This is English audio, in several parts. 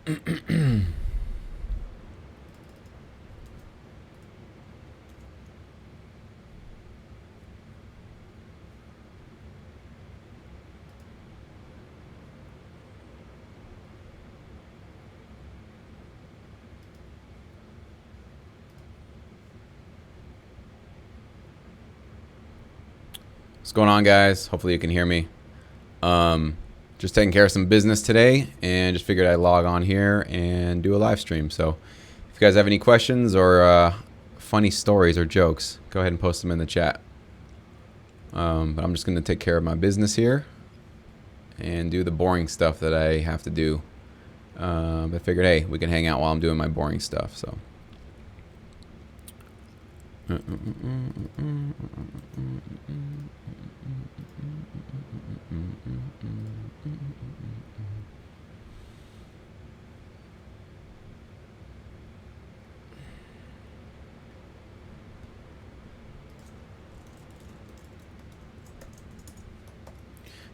What's going on, guys? Hopefully you can hear me. Just taking care of some business today and just figured I'd log on here and do a live stream. So if you guys have any questions or funny stories or jokes, go ahead and post them in the chat. But I'm just going to take care of my business here and do the boring stuff that I have to do. I figured, hey, we can hang out while I'm doing my boring stuff. So.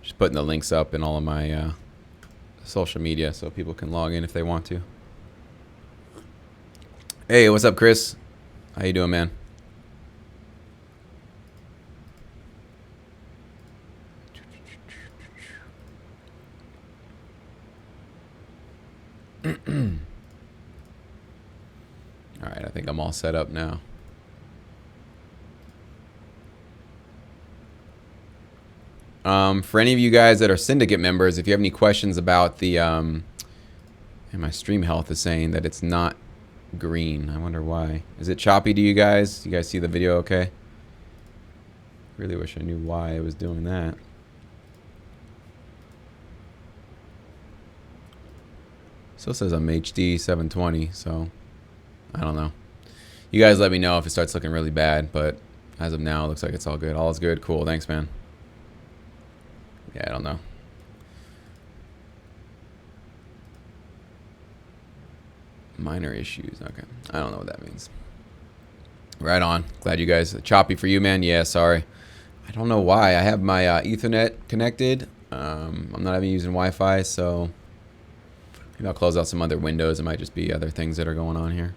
Just putting the links up in all of my social media so people can log in if they want to. Hey, what's up, Chris? How you doing, man? All right, I think I'm all set up now. For any of you guys that are syndicate members, if you have any questions about the and my stream health is saying that it's not green. I wonder why. Is it choppy to you guys? You guys see the video okay? Really wish I knew why it was doing that. Still says I'm HD 720, so I don't know. You guys let me know if it starts looking really bad, but as of now, it looks like it's all good. All is good. Cool. Thanks, man. Yeah, I don't know. Minor issues. Okay. I don't know what that means. Right on. Glad you guys... Choppy for you, man? Yeah, sorry. I don't know why. I have my Ethernet connected. I'm not even using Wi-Fi, so... Maybe I'll close out some other windows. It might just be other things that are going on here.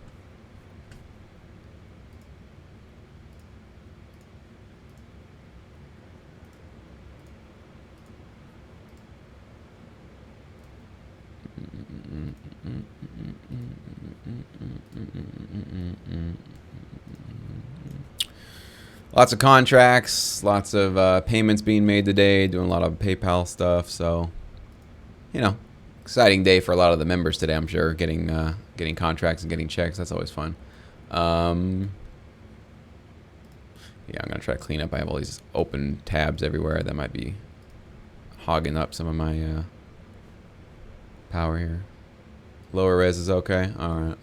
Lots of contracts, lots of payments being made today, doing a lot of PayPal stuff. So, you know, exciting day for a lot of the members today, I'm sure, getting contracts and getting checks. That's always fun. Yeah, I'm going to try to clean up. I have all these open tabs everywhere that might be hogging up some of my power here. Lower res is okay? All right.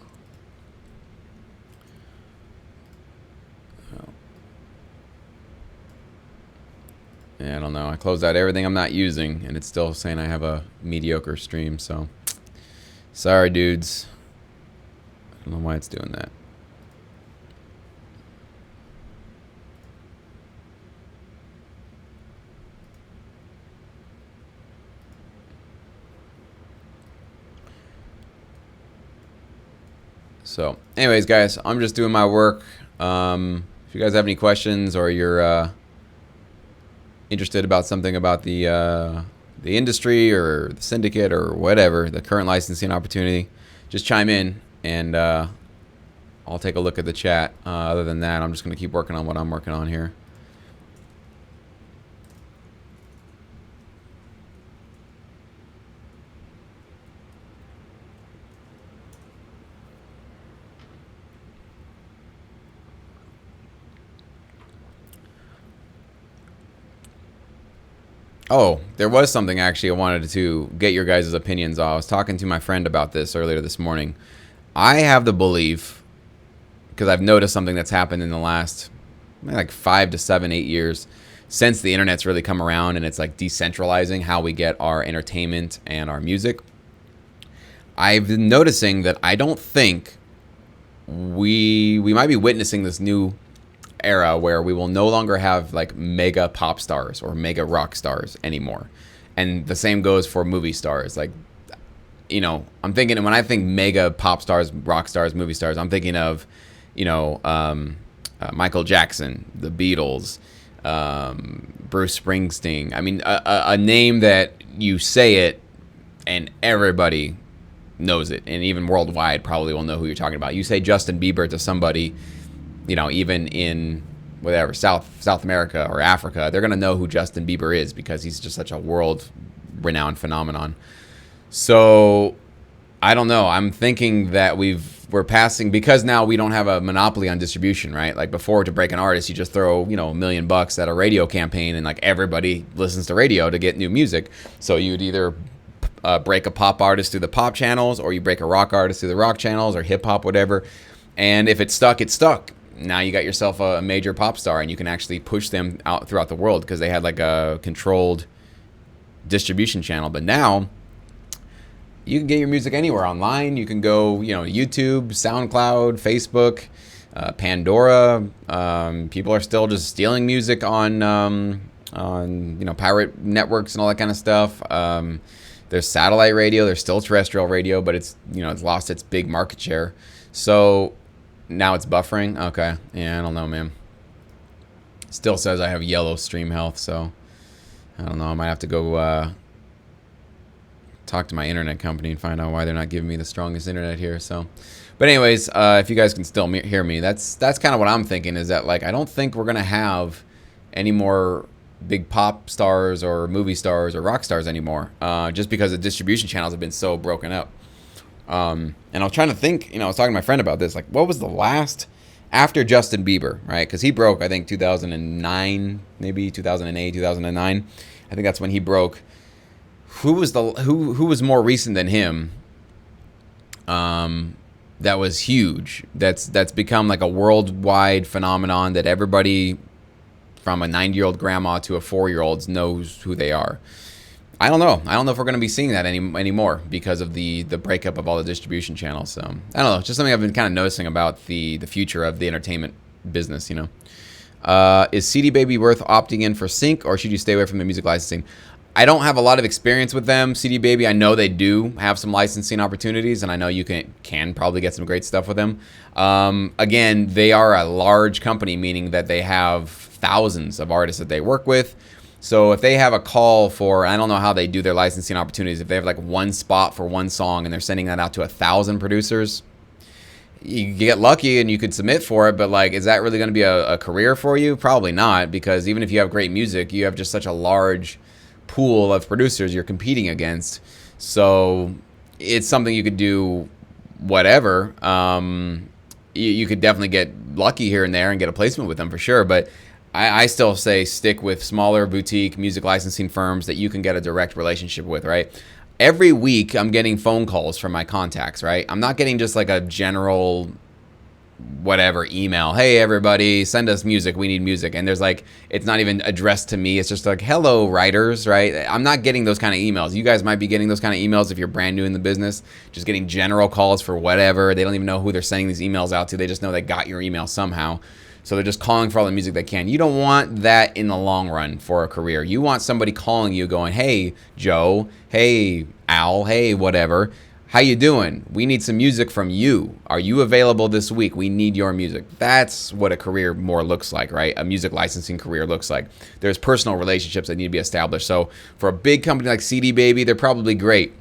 Yeah, I don't know. I closed out everything I'm not using, and it's still saying I have a mediocre stream, so... Sorry, dudes. I don't know why it's doing that. So, anyways, guys, I'm just doing my work. If you guys have any questions or you're interested about something about the industry or the syndicate or whatever, the current licensing opportunity, just chime in and I'll take a look at the chat. Other than that, I'm just going to keep working on what I'm working on here. Oh, there was something actually I wanted to get your guys' opinions on. I was talking to my friend about this earlier this morning. I have the belief, because I've noticed something that's happened in the last like 5 to 7, 8 years since the internet's really come around and it's like decentralizing how we get our entertainment and our music. I've been noticing that I don't think we might be witnessing this new era where we will no longer have like mega pop stars or mega rock stars anymore. And the same goes for movie stars. Like I'm thinking, when I think mega pop stars, rock stars, movie stars, I'm thinking of, Michael Jackson, the Beatles, Bruce Springsteen. I mean, a name that you say it and everybody knows it, and even worldwide probably will know who you're talking about. You say Justin Bieber to somebody, even in whatever South America or Africa, they're gonna know who Justin Bieber is because he's just such a world-renowned phenomenon. So I don't know. I'm thinking that we're passing, because now we don't have a monopoly on distribution, right? Like before, to break an artist, you just throw $1 million at a radio campaign, and like everybody listens to radio to get new music. So you'd either break a pop artist through the pop channels, or you break a rock artist through the rock channels, or hip hop, whatever. And if it stuck, it stuck. Now you got yourself a major pop star, and you can actually push them out throughout the world because they had like a controlled distribution channel. But now you can get your music anywhere online. You can go, YouTube, SoundCloud, Facebook, Pandora. People are still just stealing music on pirate networks and all that kind of stuff. There's satellite radio. There's still terrestrial radio, but it's lost its big market share. So now it's buffering. Okay, yeah, I don't know, man. Still says I have yellow stream health, so I don't know. I might have to go talk to my internet company and find out why they're not giving me the strongest internet here. So, but anyways, if you guys can still hear me, that's kind of what I'm thinking, is that like I don't think we're gonna have any more big pop stars or movie stars or rock stars anymore, just because the distribution channels have been so broken up. And I was trying to think, I was talking to my friend about this, like what was the last after Justin Bieber, right? Because he broke, I think 2009, maybe 2008, 2009. I think that's when he broke. Who was more recent than him? That was huge. That's become like a worldwide phenomenon that everybody from a 90-year-old grandma to a 4-year-old knows who they are. I don't know if we're going to be seeing that anymore because of the breakup of all the distribution channels. So I don't know. It's just something I've been kind of noticing about the future of the entertainment business. Is CD Baby worth opting in for sync, or should you stay away from the music licensing? I don't have a lot of experience with them. CD Baby, I know they do have some licensing opportunities, and I know you can probably get some great stuff with them. Again, they are a large company, meaning that they have thousands of artists that they work with. So if they have a call for, I don't know how they do their licensing opportunities, if they have like one spot for one song and they're sending that out to 1,000 producers, you get lucky and you could submit for it, but like, is that really going to be a career for you? Probably not, because even if you have great music, you have just such a large pool of producers you're competing against. So it's something you could do whatever. You could definitely get lucky here and there and get a placement with them for sure, but I still say stick with smaller boutique music licensing firms that you can get a direct relationship with, right? Every week I'm getting phone calls from my contacts, right? I'm not getting just like a general whatever email. Hey, everybody, send us music. We need music. And there's like, it's not even addressed to me. It's just like, hello, writers, right? I'm not getting those kind of emails. You guys might be getting those kind of emails if you're brand new in the business, just getting general calls for whatever. They don't even know who they're sending these emails out to. They just know they got your email somehow. So they're just calling for all the music they can. You don't want that in the long run for a career. You want somebody calling you going, hey, Joe, hey, Al, hey, whatever. How you doing? We need some music from you. Are you available this week? We need your music. That's what a career more looks like, right? A music licensing career looks like. There's personal relationships that need to be established. So for a big company like CD Baby, they're probably great,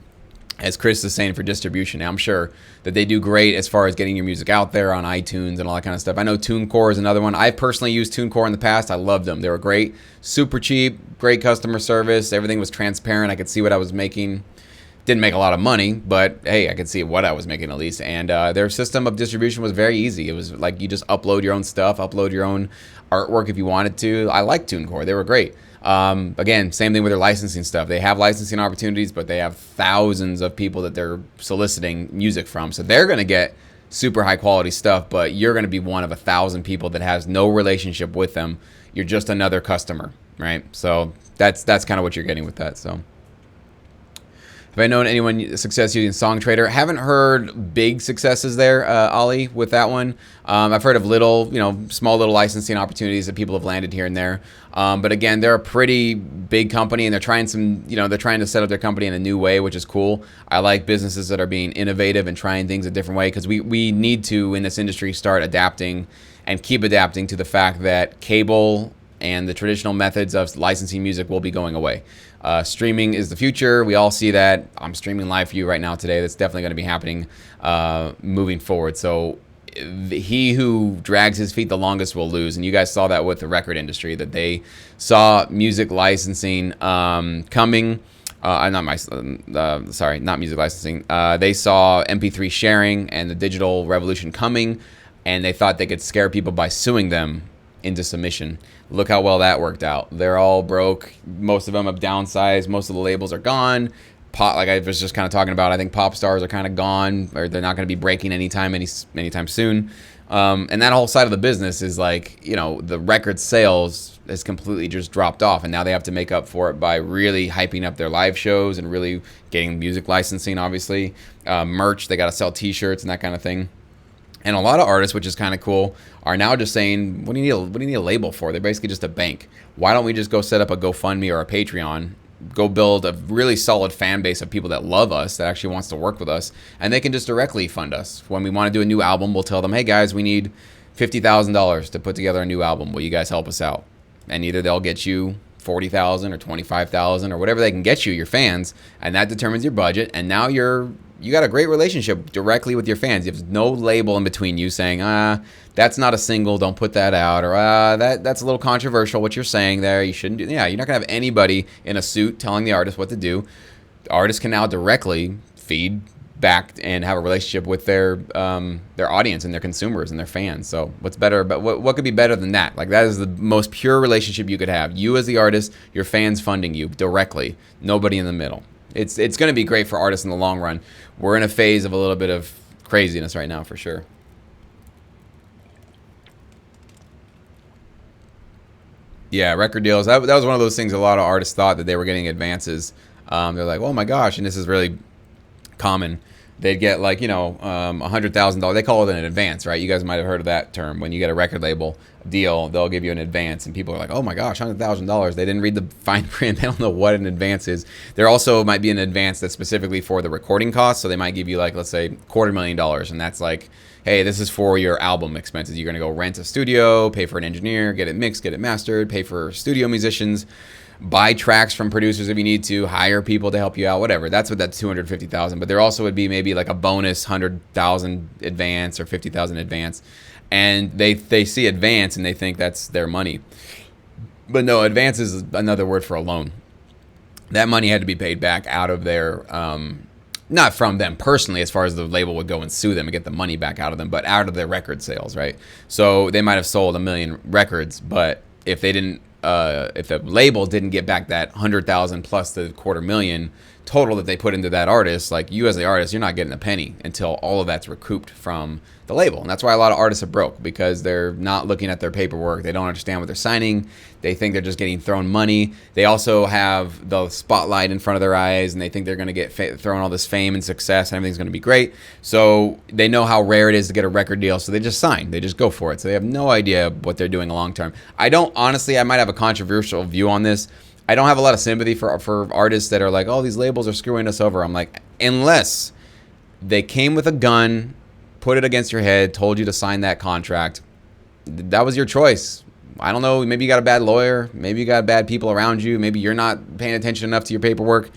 as Chris is saying, for distribution. Now, I'm sure that they do great as far as getting your music out there on iTunes and all that kind of stuff. I know TuneCore is another one. I've personally used TuneCore in the past. I loved them. They were great, super cheap, great customer service. Everything was transparent. I could see what I was making. Didn't make a lot of money, but hey, I could see what I was making at least. And their system of distribution was very easy. It was like you just upload your own stuff, upload your own artwork if you wanted to. I like TuneCore. They were great. Again, same thing with their licensing stuff. They have licensing opportunities, but they have thousands of people that they're soliciting music from. So they're going to get super high quality stuff, but you're going to be one of 1,000 people that has no relationship with them. You're just another customer, right? So that's kind of what you're getting with that. So Have I known anyone success using Song Trader? Haven't heard big successes there, Ollie, with that one. I've heard of little, small little licensing opportunities that people have landed here and there. But again, they're a pretty big company, and they're trying they're trying to set up their company in a new way, which is cool. I like businesses that are being innovative and trying things a different way, because we need to, in this industry, start adapting and keep adapting to the fact that cable and the traditional methods of licensing music will be going away. Streaming is the future. We all see that. I'm streaming live for you right now today. That's definitely going to be happening moving forward. So he who drags his feet the longest will lose. And you guys saw that with the record industry, that they saw music licensing coming. Not music licensing. They saw MP3 sharing and the digital revolution coming, and they thought they could scare people by suing them into submission. Look how well that worked out. They're all broke. Most of them have downsized. Most of the labels are gone. Like I was just kind of talking about, I think pop stars are kind of gone, or they're not going to be breaking anytime soon. And that whole side of the business is like, the record sales has completely just dropped off, and now they have to make up for it by really hyping up their live shows and really getting music licensing, obviously. Merch, they got to sell t-shirts and that kind of thing. And a lot of artists, which is kind of cool, are now just saying, what do you need a label for? They're basically just a bank. Why don't we just go set up a GoFundMe or a Patreon, go build a really solid fan base of people that love us, that actually wants to work with us, and they can just directly fund us. When we want to do a new album, we'll tell them, hey guys, we need $50,000 to put together a new album. Will you guys help us out? And either they'll get you $40,000 or $25,000 or whatever they can get you, your fans, and that determines your budget. And now you got a great relationship directly with your fans. You have no label in between you saying, that's not a single, don't put that out, or that's a little controversial what you're saying there, you shouldn't do. Yeah, you're not gonna have anybody in a suit telling the artist what to do. The artists can now directly feed back and have a relationship with their audience and their consumers and their fans. So what's better? But what could be better than that? Like, that is the most pure relationship you could have. You as the artist, your fans funding you directly, nobody in the middle. It's going to be great for artists in the long run. We're in a phase of a little bit of craziness right now, for sure. Yeah, record deals. That was one of those things a lot of artists thought, that they were getting advances. They're like, oh my gosh, and this is really common. They'd get like, $100,000. They call it an advance, right? You guys might have heard of that term. When you get a record label deal, they'll give you an advance, and people are like, oh my gosh, $100,000. They didn't read the fine print. They don't know what an advance is. There also might be an advance that's specifically for the recording costs. So they might give you, like, let's say $250,000, and that's like, hey, this is for your album expenses. You're going to go rent a studio, pay for an engineer, get it mixed, get it mastered, pay for studio musicians, buy tracks from producers if you need to, hire people to help you out, whatever. That's what that $250,000. But there also would be maybe like a bonus $100,000 advance or $50,000 advance, and they see advance and they think that's their money. But no, advance is another word for a loan. That money had to be paid back out of their, not from them personally, as far as the label would go and sue them and get the money back out of them, but out of their record sales, right? So they might have sold 1 million records, but if they didn't, if the label didn't get back that 100,000 plus the 250,000 total that they put into that artist, like, you as the artist, you're not getting a penny until all of that's recouped from the label. And that's why a lot of artists are broke, because they're not looking at their paperwork. They don't understand what they're signing. They think they're just getting thrown money. They also have the spotlight in front of their eyes, and they think they're going to get thrown all this fame and success, and everything's going to be great. So they know how rare it is to get a record deal, so they just sign. They just go for it. So they have no idea what they're doing long term. I might have a controversial view on this. I don't have a lot of sympathy for artists that are like, oh, these labels are screwing us over. I'm like, unless they came with a gun, put it against your head, told you to sign that contract, that was your choice. I don't know, maybe you got a bad lawyer, maybe you got bad people around you, maybe you're not paying attention enough to your paperwork.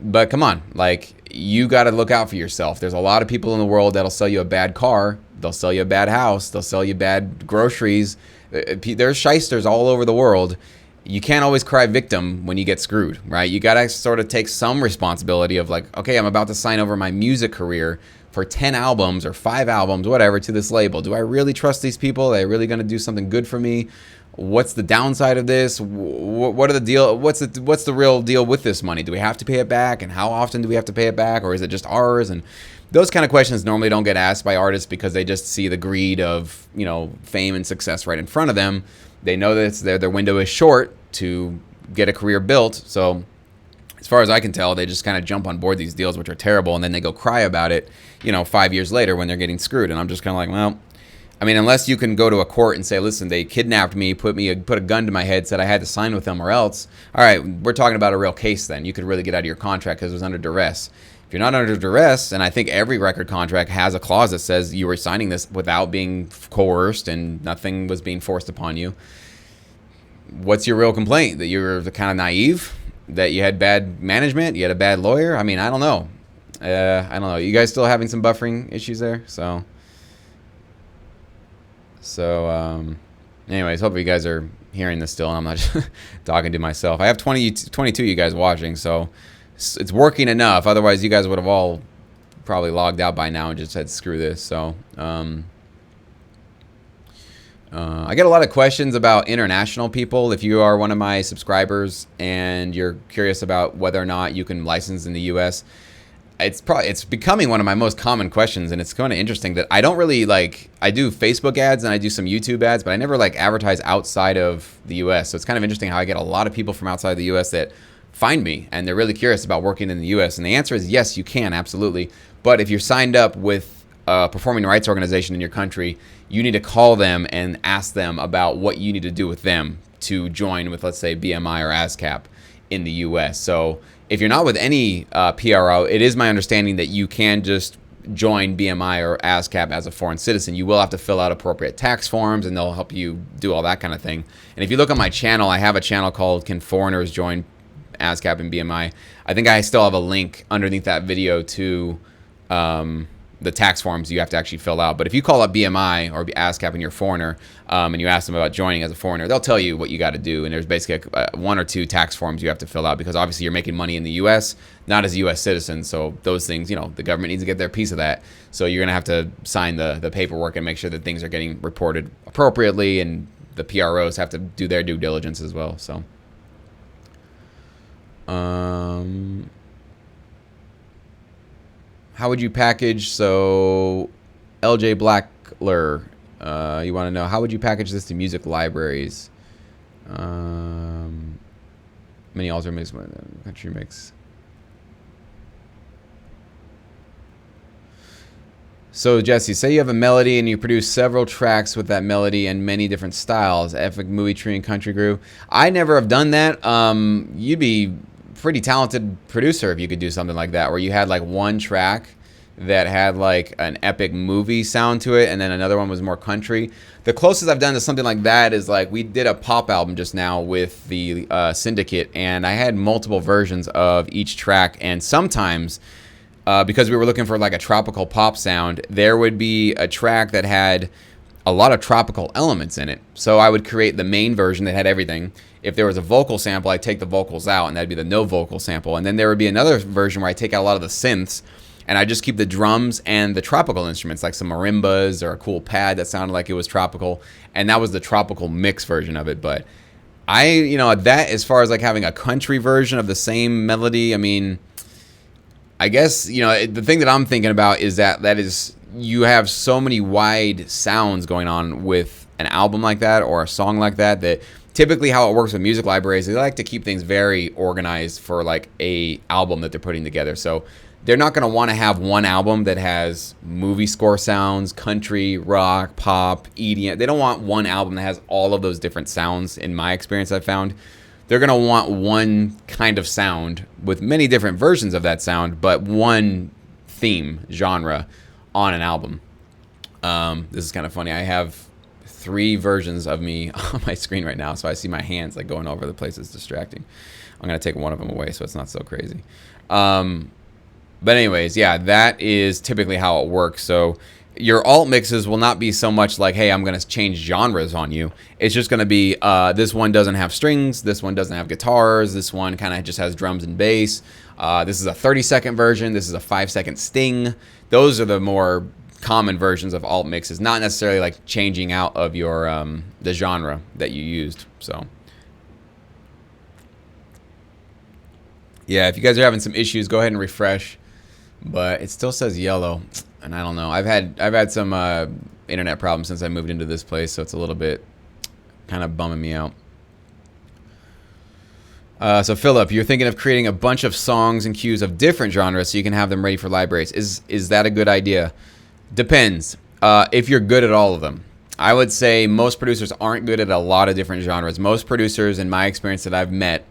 But come on, like, you got to look out for yourself. There's a lot of people in the world that'll sell you a bad car, they'll sell you a bad house, they'll sell you bad groceries. There's shysters all over the world. You can't always cry victim when you get screwed, right? You got to sort of take some responsibility of like, okay, I'm about to sign over my music career for 10 albums or 5 albums, whatever, to this label. Do I really trust these people? Are they really going to do something good for me? What's the downside of this? What are the deal? What's the real deal with this money? Do we have to pay it back? And how often do we have to pay it back? Or is it just ours? And those kind of questions normally don't get asked by artists, because they just see the greed of, fame and success right in front of them. They know that their window is short to get a career built, so as far as I can tell, they just kind of jump on board these deals, which are terrible, and then they go cry about it, 5 years later when they're getting screwed. And I'm just kind of like, well, I mean, unless you can go to a court and say, listen, they kidnapped me, put a gun to my head, said I had to sign with them or else. All right, we're talking about a real case then. You could really get out of your contract because it was under duress. If you're not under duress, and I think every record contract has a clause that says you were signing this without being coerced and nothing was being forced upon you, what's your real complaint? That you were kind of naive? That you had bad management? You had a bad lawyer? I mean, I don't know. I don't know. You guys still having some buffering issues there? So anyways, hopefully you guys are hearing this still and I'm not just talking to myself. I have 22 you guys watching, so it's working enough. Otherwise, you guys would have all probably logged out by now and just said, screw this. So I get a lot of questions about international people. If you are one of my subscribers and you're curious about whether or not you can license in the U.S., it's becoming one of my most common questions, and it's kind of interesting that I don't really I do Facebook ads and I do some YouTube ads, but I never advertise outside of the U.S. So it's kind of interesting how I get a lot of people from outside of the U.S. that find me and they're really curious about working in the U.S. And the answer is yes, you can, absolutely. But if you're signed up with a performing rights organization in your country, you need to call them and ask them about what you need to do with them to join with, let's say, BMI or ASCAP in the U.S. So if you're not with any PRO, it is my understanding that you can just join BMI or ASCAP as a foreign citizen. You will have to fill out appropriate tax forms, and they'll help you do all that kind of thing. And if you look on my channel, I have a channel called Can Foreigners Join ASCAP and BMI? I think I still have a link underneath that video to the tax forms you have to actually fill out. But if you call up BMI or ASCAP and you're a foreigner, and you ask them about joining as a foreigner, they'll tell you what you got to do. And there's basically one or two tax forms you have to fill out because obviously you're making money in the U.S., not as a U.S. citizen. So those things, the government needs to get their piece of that. So you're going to have to sign the paperwork and make sure that things are getting reported appropriately, and the PROs have to do their due diligence as well. So how would you package? So LJ Blackler, you want to know, how would you package this to music libraries? Many alter mix, country mix. So Jesse, say you have a melody and you produce several tracks with that melody and many different styles, epic, movie, tree, and country groove. I never have done that. You'd be pretty talented producer if you could do something like that, where you had one track that had an epic movie sound to it, and then another one was more country. The closest I've done to something like that is we did a pop album just now with the Syndicate, and I had multiple versions of each track, and sometimes because we were looking for a tropical pop sound, there would be a track that had a lot of tropical elements in it. So I would create the main version that had everything. If there was a vocal sample, I'd take the vocals out, and that'd be the no vocal sample. And then there would be another version where I take out a lot of the synths, and I just keep the drums and the tropical instruments, like some marimbas or a cool pad that sounded like it was tropical. And that was the tropical mix version of it. But that, as far as having a country version of the same melody, I mean, I guess, the thing that I'm thinking about is that is, you have so many wide sounds going on with an album like that or a song like that, that typically how it works with music libraries, they like to keep things very organized for a album that they're putting together. So they're not going to want to have one album that has movie score sounds, country, rock, pop, EDM. They don't want one album that has all of those different sounds. In my experience, I've found they're going to want one kind of sound with many different versions of that sound, but one theme, genre on an album. This is kind of funny. I have 3 versions of me on my screen right now, so I see my hands going over the place. It's distracting. I'm going to take one of them away so it's not so crazy. But anyways, yeah, that is typically how it works. So your alt mixes will not be so much hey, I'm going to change genres on you. It's just going to be this one doesn't have strings, this one doesn't have guitars, this one kind of just has drums and bass. This is a 30-second version, this is a 5-second sting. Those are the more common versions of alt mixes, not necessarily changing out of your the genre that you used. So yeah, if you guys are having some issues, go ahead and refresh. But it still says yellow, and I don't know. I've had some internet problems since I moved into this place, so it's a little bit kind of bumming me out. So Philip, you're thinking of creating a bunch of songs and cues of different genres so you can have them ready for libraries. Is that a good idea? Depends. If you're good at all of them. I would say most producers aren't good at a lot of different genres. Most producers, in my experience that I've met,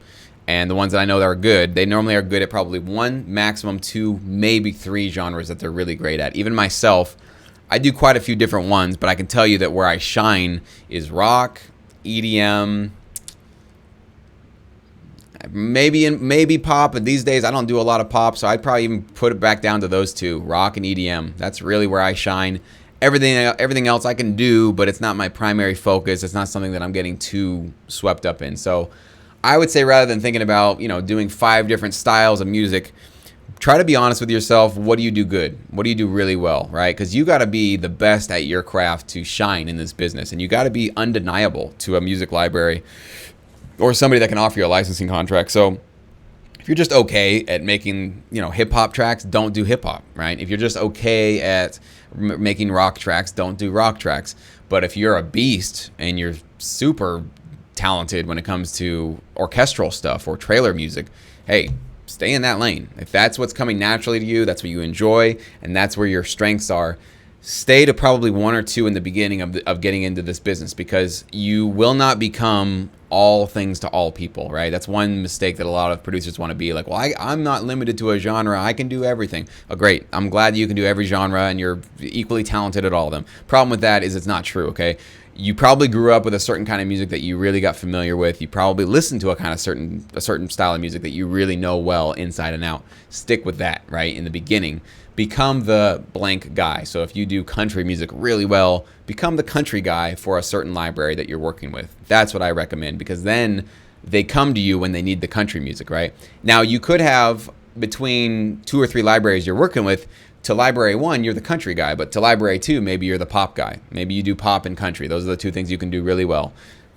and the ones that I know that are good, they normally are good at probably one, maximum two, maybe three genres that they're really great at. Even myself, I do quite a few different ones, but I can tell you that where I shine is rock, EDM, maybe pop, but these days I don't do a lot of pop, so I'd probably even put it back down to those two, rock and EDM. That's really where I shine. Everything else I can do, but it's not my primary focus. It's not something that I'm getting too swept up in. So I would say rather than thinking about, doing 5 different styles of music, try to be honest with yourself. What do you do good? What do you do really well, right? Because you got to be the best at your craft to shine in this business, and you got to be undeniable to a music library or somebody that can offer you a licensing contract. So if you're just okay at making, hip hop tracks, don't do hip hop, right? If you're just okay at making rock tracks, don't do rock tracks. But if you're a beast and you're super talented when it comes to orchestral stuff or trailer music, hey, stay in that lane. If that's what's coming naturally to you, that's what you enjoy, and that's where your strengths are, stay to probably 1 or 2 in the beginning of getting into this business, because you will not become all things to all people, right? That's one mistake that a lot of producers want to be like, well, I'm not limited to a genre. I can do everything. Oh, great. I'm glad you can do every genre and you're equally talented at all of them. Problem with that is it's not true, okay? You probably grew up with a certain kind of music that you really got familiar with. You probably listened to a certain style of music that you really know well inside and out. Stick with that, right? In the beginning, become the blank guy. So if you do country music really well, become the country guy for a certain library that you're working with. That's what I recommend, because then they come to you when they need the country music, right? Now, you could have between 2 or 3 libraries you're working with. To library 1, you're the country guy, but to library 2, maybe you're the pop guy. Maybe you do pop and country. Those are the 2 things you can do really well.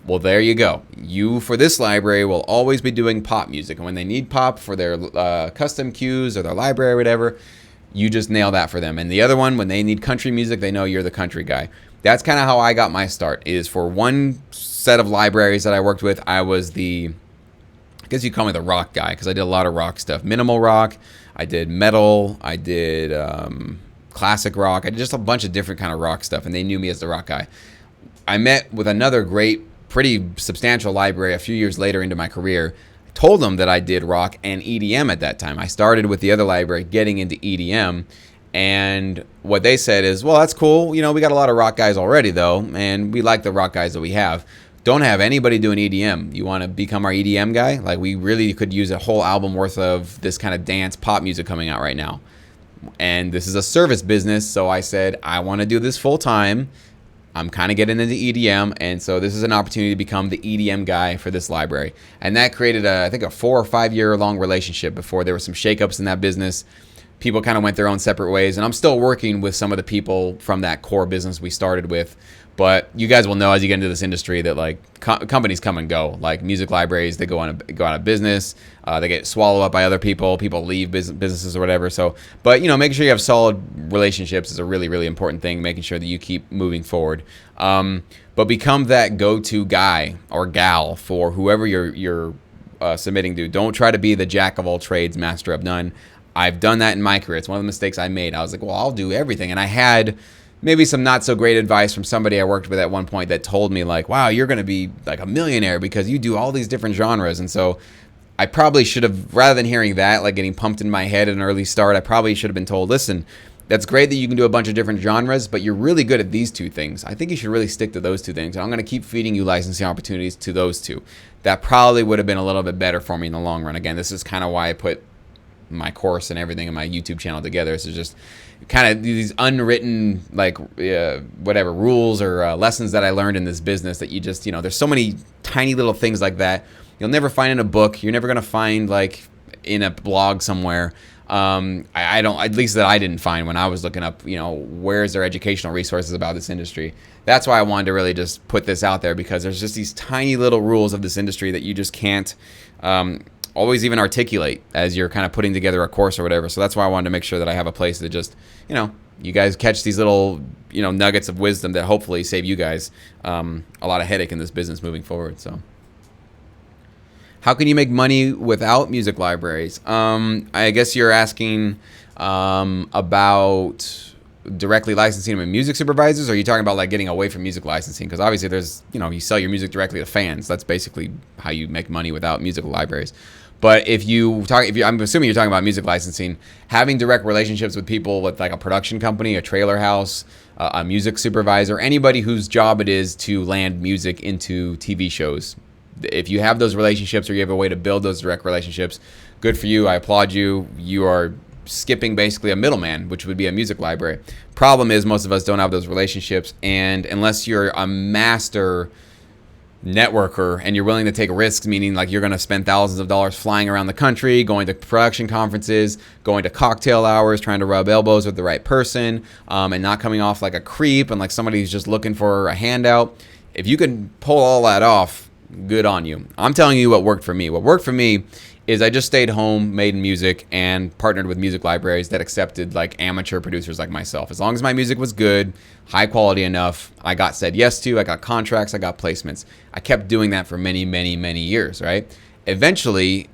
Well, there you go. You, for this library, will always be doing pop music. And when they need pop for their custom cues or their library or whatever, you just nail that for them. And the other one, when they need country music, they know you're the country guy. That's kind of how I got my start, is for one set of libraries that I worked with, I was I guess you call me the rock guy, because I did a lot of rock stuff. Minimal rock, I did metal, I did classic rock, I did just a bunch of different kind of rock stuff, and they knew me as the rock guy. I met with another great, pretty substantial library a few years later into my career. I told them that I did rock and EDM at that time. I started with the other library getting into EDM, and what they said is, well, that's cool. We got a lot of rock guys already, though, and we like the rock guys that we have. Don't have anybody doing EDM. You want to become our EDM guy? Like, we really could use a whole album worth of this kind of dance pop music coming out right now. And this is a service business, so I said, I want to do this full time. I'm kind of getting into EDM, and so this is an opportunity to become the EDM guy for this library. And that created, I think, a 4 or 5 year long relationship before there were some shakeups in that business. People kind of went their own separate ways, and I'm still working with some of the people from that core business we started with. But you guys will know as you get into this industry that like companies come and go. Like music libraries, they go out of business. They get swallowed up by other people. People leave businesses or whatever. So, but making sure you have solid relationships is a really, really important thing. Making sure that you keep moving forward. But become that go-to guy or gal for whoever you're submitting to. Don't try to be the jack of all trades, master of none. I've done that in my career. It's one of the mistakes I made. I was like, well, I'll do everything, and I had maybe some not so great advice from somebody I worked with at one point that told me like, wow, you're going to be like a millionaire because you do all these different genres. And so I probably should have, rather than hearing that, like getting pumped in my head at an early start, I probably should have been told, listen, that's great that you can do a bunch of different genres, but you're really good at these 2 things. I think you should really stick to those 2 things. And I'm going to keep feeding you licensing opportunities to those 2. That probably would have been a little bit better for me in the long run. Again, this is kind of why I put my course and everything in my YouTube channel together. So just kind of these unwritten like whatever rules or lessons that I learned in this business that you just there's so many tiny little things like that you'll never find in a book. You're never gonna find like in a blog somewhere. I don't, at least that I didn't find when I was looking up where's their educational resources about this industry. That's why I wanted to really just put this out there, because there's just these tiny little rules of this industry that you just can't always even articulate as you're kind of putting together a course or whatever. So that's why I wanted to make sure that I have a place that just, you guys catch these little, nuggets of wisdom that hopefully save you guys a lot of headache in this business moving forward. So How can you make money without music libraries? I guess you're asking about directly licensing them in music supervisors, or are you talking about like getting away from music licensing? Because obviously there's, you sell your music directly to fans. That's basically how you make money without music libraries. But I'm assuming you're talking about music licensing, having direct relationships with people with like a production company, a trailer house, a music supervisor, anybody whose job it is to land music into TV shows. If you have those relationships, or you have a way to build those direct relationships, good for you. I applaud you. You are skipping basically a middleman, which would be a music library. Problem is, most of us don't have those relationships, and unless you're a master networker and you're willing to take risks, meaning like you're going to spend thousands of dollars flying around the country, going to production conferences, going to cocktail hours, trying to rub elbows with the right person, and not coming off like a creep and like somebody who's just looking for a handout. If you can pull all that off, good on you. I'm telling you what worked for me. What worked for me is I just stayed home, made music, and partnered with music libraries that accepted like amateur producers like myself. As long as my music was good, high quality enough, I got said yes to, I got contracts, I got placements. I kept doing that for many, many, many years, right? Eventually,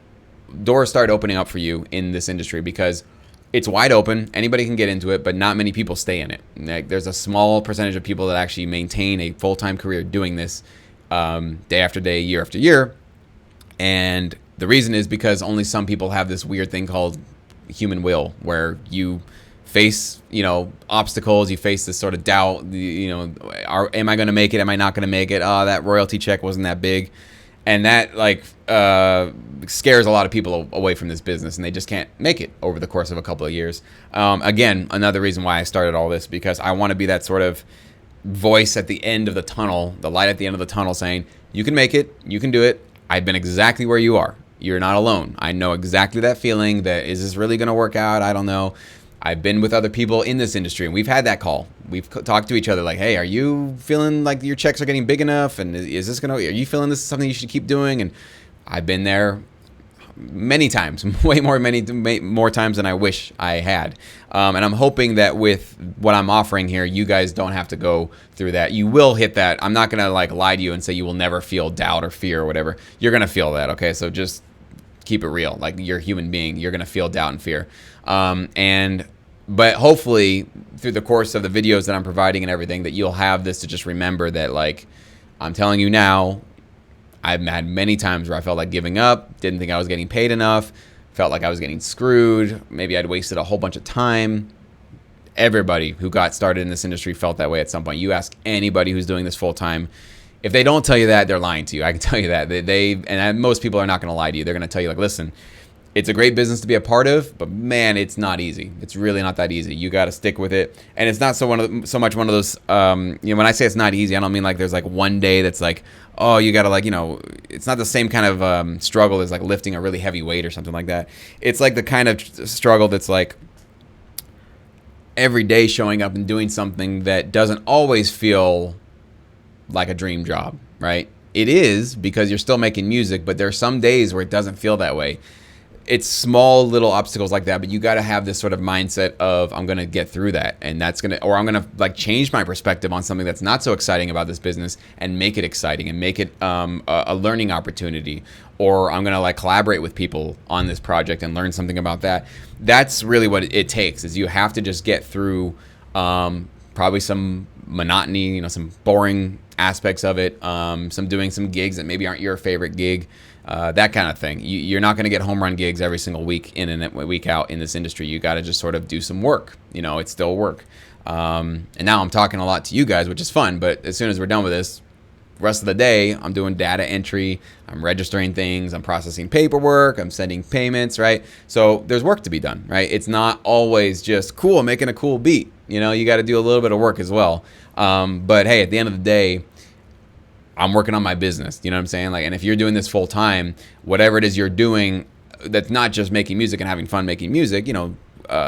doors start opening up for you in this industry because it's wide open. Anybody can get into it, but not many people stay in it. Like, there's a small percentage of people that actually maintain a full-time career doing this day after day, year after year. And the reason is because only some people have this weird thing called human will, where you face, obstacles, you face this sort of doubt, am I going to make it? Am I not going to make it? Oh, that royalty check wasn't that big. And that scares a lot of people away from this business, and they just can't make it over the course of a couple of years. Again, another reason why I started all this, because I want to be that sort of voice at the end of the tunnel, the light at the end of the tunnel saying, you can make it, you can do it. I've been exactly where you are. You're not alone. I know exactly that feeling that, is this really going to work out? I don't know. I've been with other people in this industry, and we've had that call. We've talked to each other like, hey, are you feeling like your checks are getting big enough? And are you feeling this is something you should keep doing? And I've been there many times, many more times than I wish I had. And I'm hoping that with what I'm offering here, you guys don't have to go through that. You will hit that. I'm not going to lie to you and say you will never feel doubt or fear or whatever. You're going to feel that. Okay. So just keep it real. Like, you're a human being. You're going to feel doubt and fear. But hopefully through the course of the videos that I'm providing and everything, that you'll have this to just remember that, like, I'm telling you now, I've had many times where I felt like giving up, didn't think I was getting paid enough, felt like I was getting screwed. Maybe I'd wasted a whole bunch of time. Everybody who got started in this industry felt that way at some point. You ask anybody who's doing this full time, if they don't tell you that, they're lying to you. I can tell you that. Most people are not going to lie to you. They're going to tell you, like, listen, it's a great business to be a part of, but man, it's not easy. It's really not that easy. You got to stick with it. And it's not so much one of those, when I say it's not easy, I don't mean like there's like one day that's like, oh, you got to it's not the same kind of struggle as like lifting a really heavy weight or something like that. It's like the kind of struggle that's like every day showing up and doing something that doesn't always feel like a dream job, right? It is, because you're still making music, but there are some days where it doesn't feel that way. It's small little obstacles like that, but you got to have this sort of mindset of, I'm going to get through that, and I'm going to like change my perspective on something that's not so exciting about this business and make it exciting and make it a learning opportunity, or I'm going to like collaborate with people on this project and learn something about that. That's really what it takes, is you have to just get through probably some monotony, some boring aspects of it, doing some gigs that maybe aren't your favorite gig. That kind of thing. You're not going to get home run gigs every single week in and week out in this industry. You got to just sort of do some work. It's still work. And now I'm talking a lot to you guys, which is fun. But as soon as we're done with this, rest of the day, I'm doing data entry. I'm registering things. I'm processing paperwork. I'm sending payments, right? So there's work to be done, right? It's not always just cool, making a cool beat. You got to do a little bit of work as well. But hey, at the end of the day, I'm working on my business. You know what I'm saying? And if you're doing this full time, whatever it is you're doing, that's not just making music and having fun making music,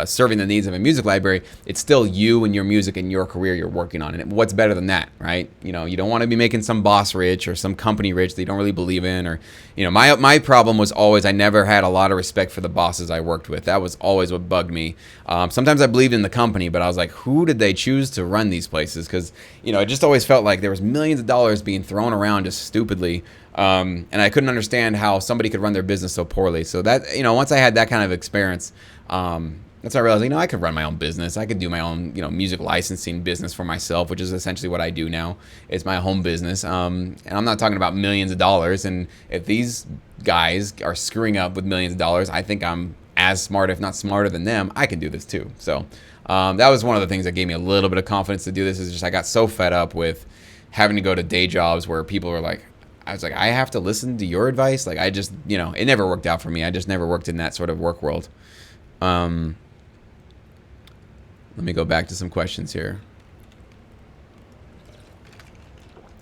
serving the needs of a music library, it's still you and your music and your career you're working on. And what's better than that, right? You don't want to be making some boss rich or some company rich that you don't really believe in. Or, my problem was always, I never had a lot of respect for the bosses I worked with. That was always what bugged me. Sometimes I believed in the company, but I was like, who did they choose to run these places? Because, it just always felt like there was millions of dollars being thrown around just stupidly And I couldn't understand how somebody could run their business so poorly. So that, once I had that kind of experience, that's when I realized, I could run my own business. I could do my own, music licensing business for myself, which is essentially what I do now. It's my home business. And I'm not talking about millions of dollars. And if these guys are screwing up with millions of dollars, I think I'm as smart, if not smarter than them. I can do this too. So that was one of the things that gave me a little bit of confidence to do this. Is just I got so fed up with having to go to day jobs where people were like, I was like, I have to listen to your advice. Like, I just, it never worked out for me. I just never worked in that sort of work world. Let me go back to some questions here.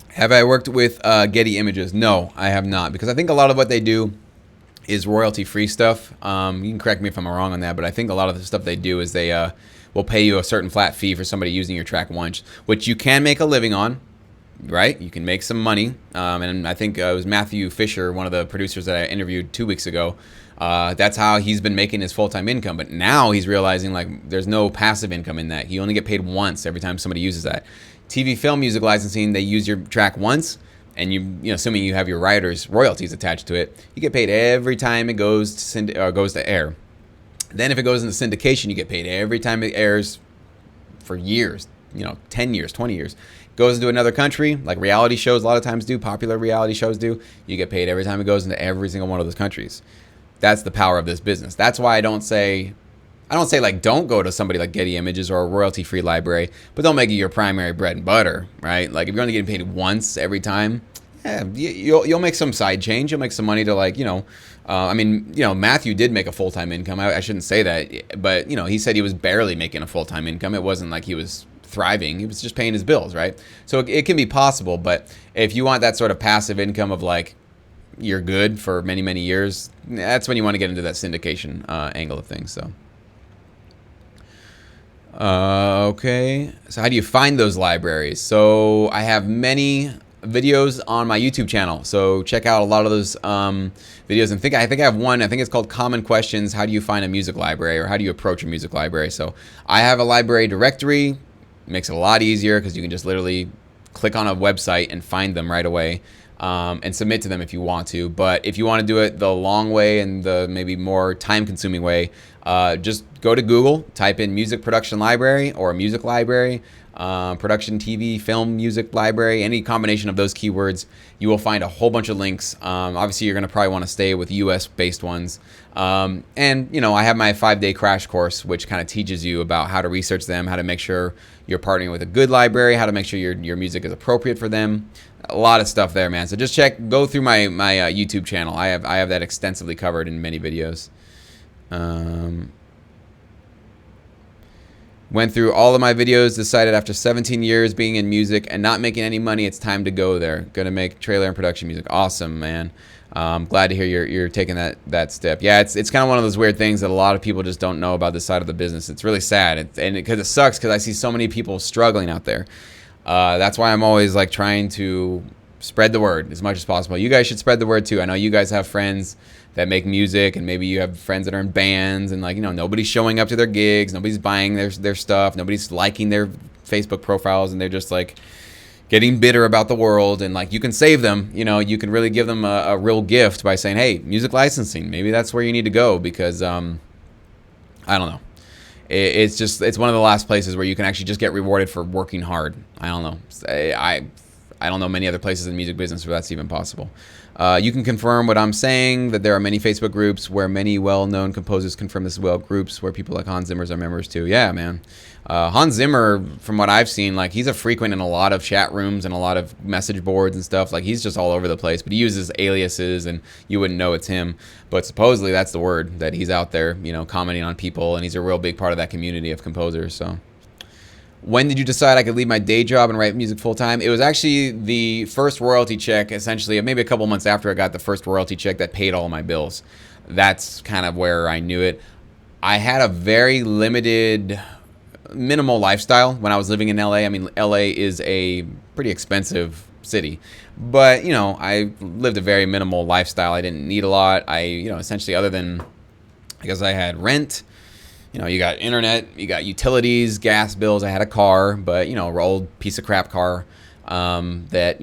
Have I worked with Getty Images? No, I have not, because I think a lot of what they do is royalty-free stuff. You can correct me if I'm wrong on that, but I think a lot of the stuff they do is they will pay you a certain flat fee for somebody using your track once, which you can make a living on, right? You can make some money. And I think it was Matthew Fisher, one of the producers that I interviewed 2 weeks ago. That's how he's been making his full-time income. But now he's realizing like there's no passive income in that. You only get paid once every time somebody uses that. TV film music licensing, they use your track once, and assuming you have your writers' royalties attached to it, you get paid every time it goes to air. Then if it goes into syndication, you get paid every time it airs for years, 10 years, 20 years. Goes into another country, like reality shows a lot of times do, popular reality shows do, you get paid every time it goes into every single one of those countries. That's the power of this business. That's why I don't say like don't go to somebody like Getty Images or a royalty-free library, but don't make it your primary bread and butter, right? Like if you're only getting paid once every time, yeah, you'll make some side change. You'll make some money to Matthew did make a full-time income. I shouldn't say that, but he said he was barely making a full-time income. It wasn't like he was thriving. He was just paying his bills, right? So it can be possible, but if you want that sort of passive income of like you're good for many, many years, that's when you want to get into that syndication angle of things. So okay, so how do you find those libraries? So I have many videos on my YouTube channel, so check out a lot of those videos. And I think I have one. I think it's called Common Questions: How do you find a music library, or how do you approach a music library? So I have a library directory. Makes it a lot easier because you can just literally click on a website and find them right away, and submit to them if you want to. But if you want to do it the long way and the maybe more time-consuming way, just go to Google, type in music production library or music library, production TV, film, music library, any combination of those keywords. You will find a whole bunch of links. Obviously, you're going to probably want to stay with US-based ones. And, I have my 5-day crash course, which kind of teaches you about how to research them, how to make sure you're partnering with a good library, how to make sure your music is appropriate for them. A lot of stuff there, man. So just go through my YouTube channel. I have that extensively covered in many videos. Went through all of my videos, decided after 17 years being in music and not making any money, it's time to go there. Gonna make trailer and production music. Awesome, man. Glad to hear you're taking that step. Yeah, it's kind of one of those weird things that a lot of people just don't know about this side of the business. It's really sad, because it sucks because I see so many people struggling out there. That's why I'm always like trying to spread the word as much as possible. You guys should spread the word too. I know you guys have friends that make music, and maybe you have friends that are in bands, and nobody's showing up to their gigs, nobody's buying their stuff, nobody's liking their Facebook profiles, and they're just like getting bitter about the world. And like you can save them, you can really give them a real gift by saying, hey, music licensing, maybe that's where you need to go, because I don't know. It's one of the last places where you can actually just get rewarded for working hard. I don't know. I don't know many other places in the music business where that's even possible. You can confirm what I'm saying, that there are many Facebook groups where many well-known composers confirm this as well. Groups where people like Hans Zimmer are members too. Yeah, man. Hans Zimmer, from what I've seen, like he's a frequent in a lot of chat rooms and a lot of message boards and stuff. Like he's just all over the place, but he uses aliases and you wouldn't know it's him. But supposedly that's the word, that he's out there, commenting on people, and he's a real big part of that community of composers. So when did you decide I could leave my day job and write music full time? It was actually the first royalty check, essentially, maybe a couple months after I got the first royalty check that paid all my bills. That's kind of where I knew it. I had a very minimal lifestyle when I was living in LA. I mean, LA is a pretty expensive city, but I lived a very minimal lifestyle. I didn't need a lot. I essentially, other than because I had rent, you got internet, you got utilities, gas bills. I had a car, but an old piece of crap car. that,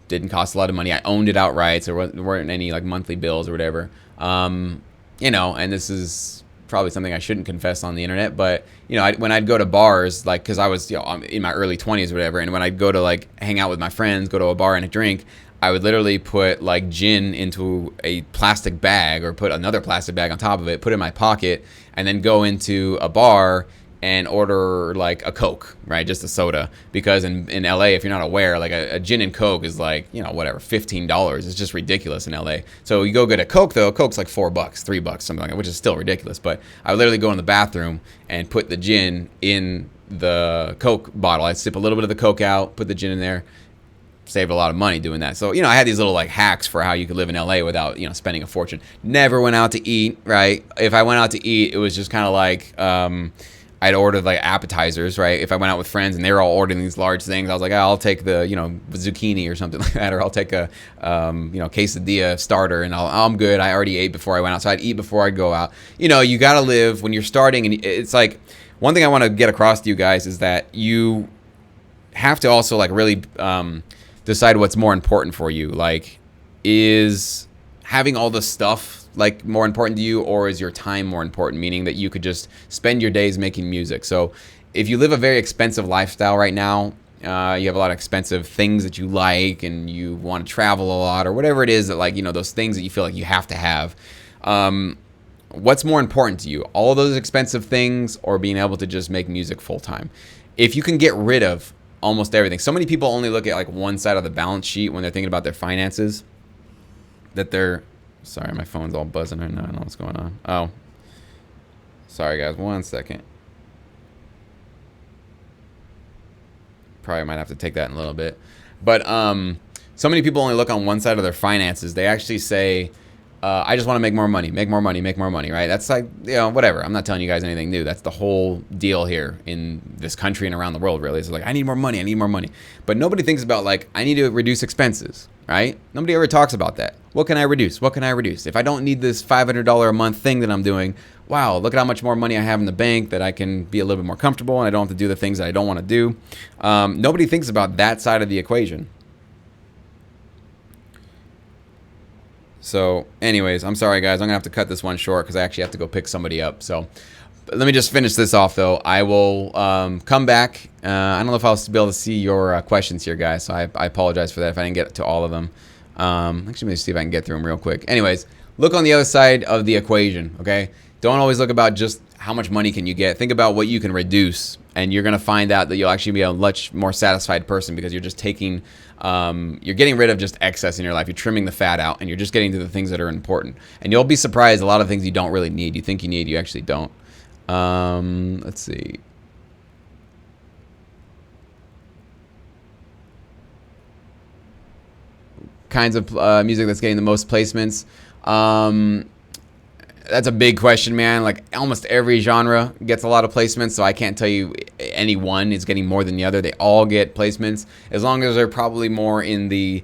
didn't cost a lot of money. I owned it outright, so there weren't any like monthly bills or whatever. And this is probably something I shouldn't confess on the internet, but when I'd go to bars, like, because I was in my early 20s or whatever, and when I'd go to like hang out with my friends, go to a bar and a drink, I would literally put like gin into a plastic bag or put another plastic bag on top of it, put it in my pocket, and then go into a bar and order like a Coke, right? Just a soda. Because in LA, if you're not aware, like a gin and Coke is like, whatever, $15. It's just ridiculous in LA. So you go get a Coke though, Coke's like $4, $3, something like that, which is still ridiculous. But I would literally go in the bathroom and put the gin in the Coke bottle. I'd sip a little bit of the Coke out, put the gin in there. Saved a lot of money doing that. So, I had these little like hacks for how you could live in LA without, spending a fortune. Never went out to eat, right? If I went out to eat, it was just kind of like, I'd ordered like appetizers, right? If I went out with friends and they were all ordering these large things, I was like, I'll take the, zucchini or something like that, or I'll take a, quesadilla starter, and I'm good. I already ate before I went out, so I'd eat before I'd go out. You got to live when you're starting, and it's like, one thing I want to get across to you guys is that you have to also like really decide what's more important for you. Like, is having all the stuff like more important to you, or is your time more important, meaning that you could just spend your days making music? So if you live a very expensive lifestyle right now, you have a lot of expensive things that you like, and you want to travel a lot, or whatever it is that, like, those things that you feel like you have to have, what's more important to you, all those expensive things, or being able to just make music full time? If you can get rid of almost everything. So many people only look at like one side of the balance sheet when they're thinking about their finances, sorry, my phone's all buzzing right now. I don't know what's going on. Oh, sorry guys, 1 second. Probably might have to take that in a little bit. But so many people only look on one side of their finances. They actually say, I just want to make more money, right? That's like, whatever. I'm not telling you guys anything new. That's the whole deal here in this country and around the world, really. It's like, I need more money. But nobody thinks about, like, I need to reduce expenses, right? Nobody ever talks about that. What can I reduce? If I don't need this $500 a month thing that I'm doing, wow, look at how much more money I have in the bank that I can be a little bit more comfortable, and I don't have to do the things that I don't want to do. Nobody thinks about that side of the equation. So anyways, I'm sorry guys, I'm gonna have to cut this one short because I actually have to go pick somebody up. So let me just finish this off though. I will come back. I don't know if I'll be able to see your questions here, guys, so I apologize for that if I didn't get to all of them. Actually, let me see if I can get through them real quick. Anyways, look on the other side of the equation, okay? Don't always look about just how much money can you get. Think about what you can reduce, and you're gonna find out that you'll actually be a much more satisfied person, because you're just taking you're getting rid of just excess in your life. You're trimming the fat out, and you're just getting to the things that are important. And you'll be surprised, a lot of things you don't really need. You think you need, you actually don't. Let's see. Kinds of music that's getting the most placements. That's a big question, man. Like, almost every genre gets a lot of placements, so I can't tell you any one is getting more than the other. They all get placements, as long as they're probably more in the,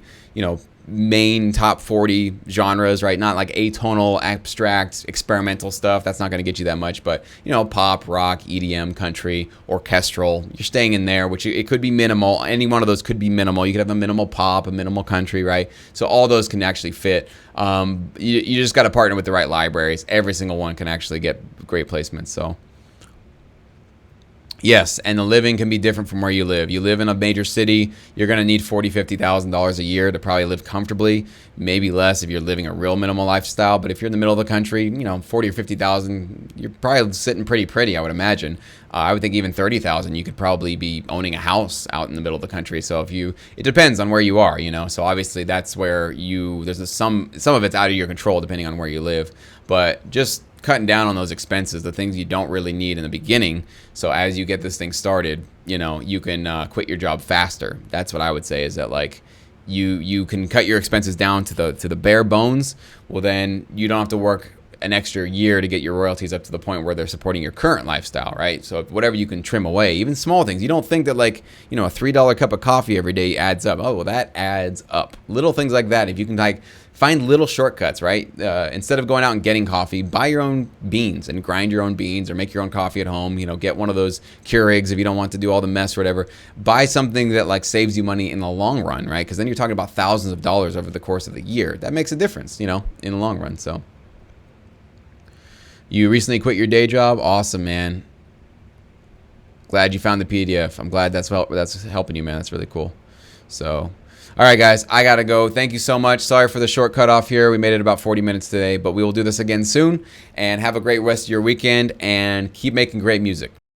main top 40 genres, right? Not like atonal, abstract, experimental stuff. That's not going to get you that much. But, pop, rock, EDM, country, orchestral, you're staying in there, which it could be minimal. Any one of those could be minimal. You could have a minimal pop, a minimal country, right? So all those can actually fit. You just got to partner with the right libraries. Every single one can actually get great placements. So yes, and the living can be different from where you live. You live in a major city, you're going to need $40,000, $50,000 a year to probably live comfortably. Maybe less if you're living a real minimal lifestyle. But if you're in the middle of the country, 40 or 50,000, you're probably sitting pretty, I would imagine. I would think even 30,000, you could probably be owning a house out in the middle of the country. So it depends on where you are, So obviously that's where some of it's out of your control depending on where you live. But just cutting down on those expenses, the things you don't really need in the beginning. So as you get this thing started, you can quit your job faster. That's what I would say, is that, like, you can cut your expenses down to the bare bones. Well, then you don't have to work an extra year to get your royalties up to the point where they're supporting your current lifestyle, right? So whatever you can trim away, even small things. You don't think that like, you know, a $3 cup of coffee every day adds up. Oh, well, that adds up. Little things like that. If you can like find little shortcuts, right? Instead of going out and getting coffee, buy your own beans and grind your own beans or make your own coffee at home. You know, get one of those Keurigs if you don't want to do all the mess or whatever. Buy something that like saves you money in the long run, right? Because then you're talking about thousands of dollars over the course of the year. That makes a difference, you know, in the long run. So you recently quit your day job. Awesome, man. Glad you found the PDF. I'm glad that's helping you, man. That's really cool. So, all right, guys, I got to go. Thank you so much. Sorry for the short cutoff here. We made it about 40 minutes today, but we will do this again soon. And have a great rest of your weekend and keep making great music.